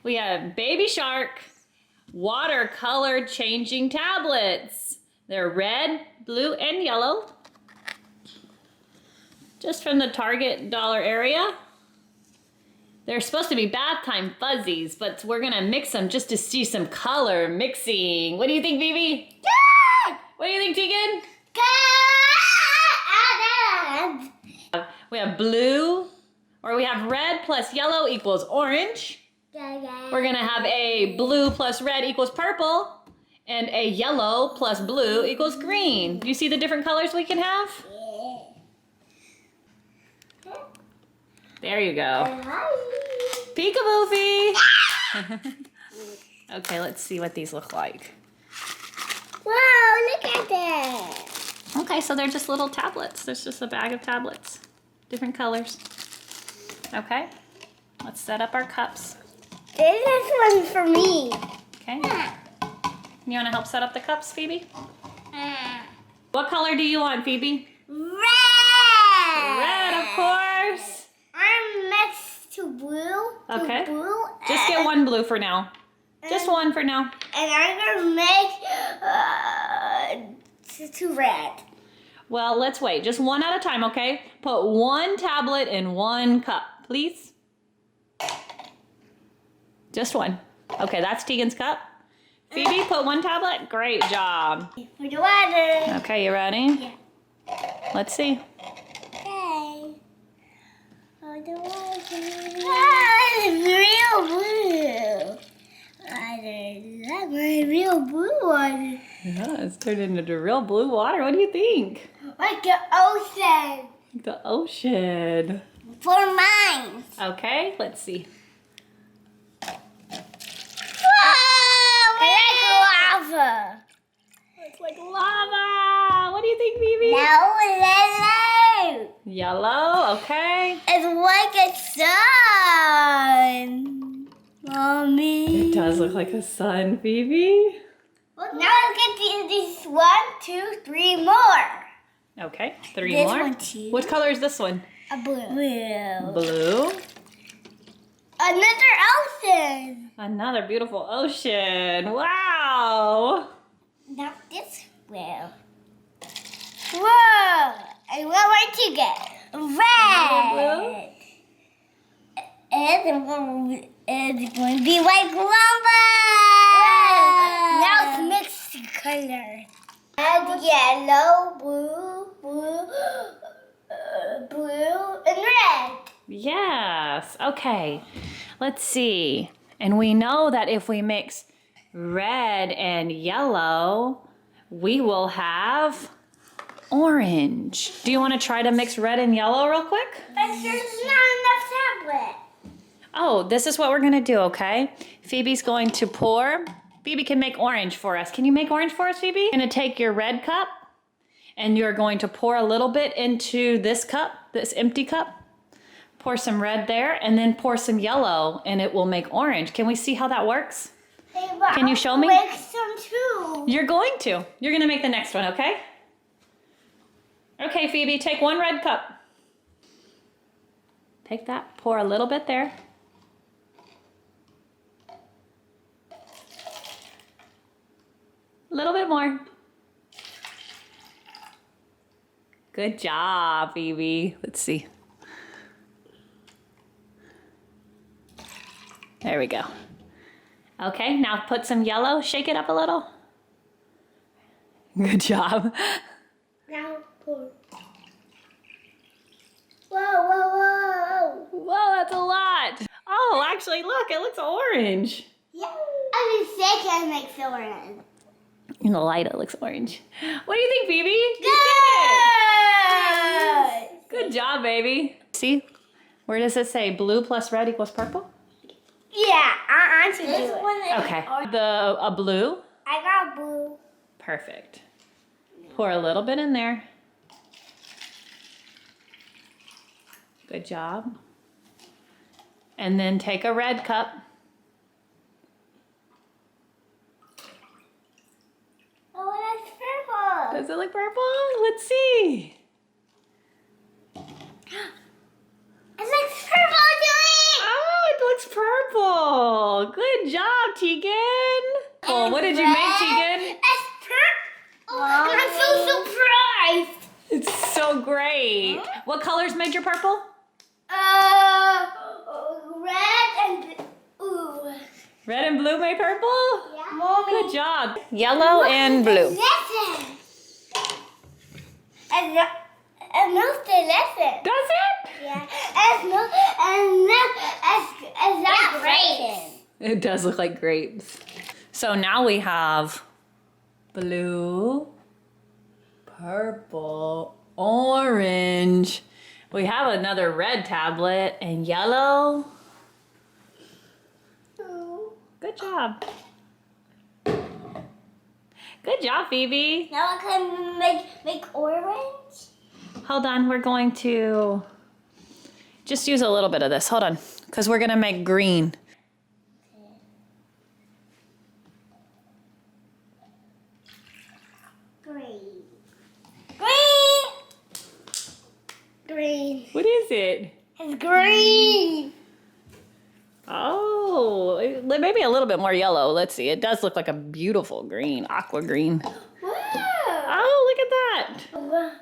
We have Baby Shark watercolor changing tablets. They're red, blue, and yellow. Just from the Target dollar area. They're supposed to be bath time fuzzies, but we're gonna mix them just to see some color mixing. What do you think, Phoebe? Good! What do you think, Teagan? Good! We have blue, or we have red plus yellow equals orange. We're gonna have a blue plus red equals purple, and a yellow plus blue equals green. Do you see the different colors we can have? There you go. Peekaboo, Fee! Okay, let's see what these look like. Wow, look at that. Okay, so they're just little tablets. There's just a bag of tablets. Different colors. Okay, let's set up our cups. This one's for me. Okay. You want to help set up the cups, Phoebe? What color do you want, Phoebe? Red! Red, of course. I'm next to blue. Okay. Blue. Just get one blue for now. Just one for now. And I'm going to make two red. Well, let's wait. Just one at a time, okay? Put one tablet in one cup, please. Just one. Okay, that's Teagan's cup. Phoebe, put one tablet. Great job. For the water. Okay, you ready? Yeah. Let's see. Okay. For the water. Ah, it's real blue. That's my real blue water. Yeah, it's turned into real blue water. What do you think? Like the ocean. The ocean. For mine. Okay, let's see. Like lava. It's like lava. What do you think, Phoebe? Now yellow. Yellow, okay. It's like a sun. Mommy. It does look like a sun, Phoebe. Now let's get these 1, 2, 3 more. Okay, three This more. one too. What color is this one? A blue. Blue. Another ocean. Another beautiful ocean. Wow. Now this blue. Whoa. And what more to get? Another Red. And it's going to be like lava. Now it's mixed colors. And yellow, blue, and red. Yes. Okay. Let's see. And we know that if we mix red and yellow, we will have orange. Do you want to try to mix red and yellow real quick? But there's not enough tablet. Oh, this is what we're going to do, okay? Phoebe's going to pour. Phoebe can make orange for us. Can you make orange for us, Phoebe? You're going to take your red cup and you're going to pour a little bit into this cup, this empty cup. Pour some red there and then pour some yellow and it will make orange. Can we see how that works? Hey, but Can you show me? I'll make some too. You're going to. You're going to make the next one, okay? Okay, Phoebe, take one red cup. Take that, pour a little bit there. A little bit more. Good job, Phoebe. Let's see. There we go. Okay, now put some yellow. Shake it up a little. Good job. Now pour. Whoa. Whoa, that's a lot. Oh, actually, look, it looks orange. Yeah. I was sick and make orange. In the light, it looks orange. What do you think, Phoebe? You Good. did it. Good job, baby. See, where does it say blue plus red equals purple? Yeah, I should do it. Okay, a blue. I got blue. Perfect. Pour a little bit in there. Good job. And then take a red cup. Oh, that's purple. Does it look purple? Let's see. It looks purple to me. Oh, it looks purple. Wow, good job, Teagan. Oh, what did you make, Teagan? It's purple. And I'm so surprised. It's so great. What colors made your purple? Red and ooh. Red and blue made purple? Yeah. Mommy. Good job. Yellow and blue. Listen. And no, say listen. That's it? Yeah. And that's great. It does look like grapes. So now we have blue, purple, orange. We have another red tablet and yellow. Good job. Good job, Phoebe. Now I can make orange. Hold on, we're going to just use a little bit of this. Hold on, because we're gonna make green. Green. Green. Green. What is it? It's green. Oh, maybe a little bit more yellow. Let's see. It does look like a beautiful green, aqua green. Wow. Oh, look at that.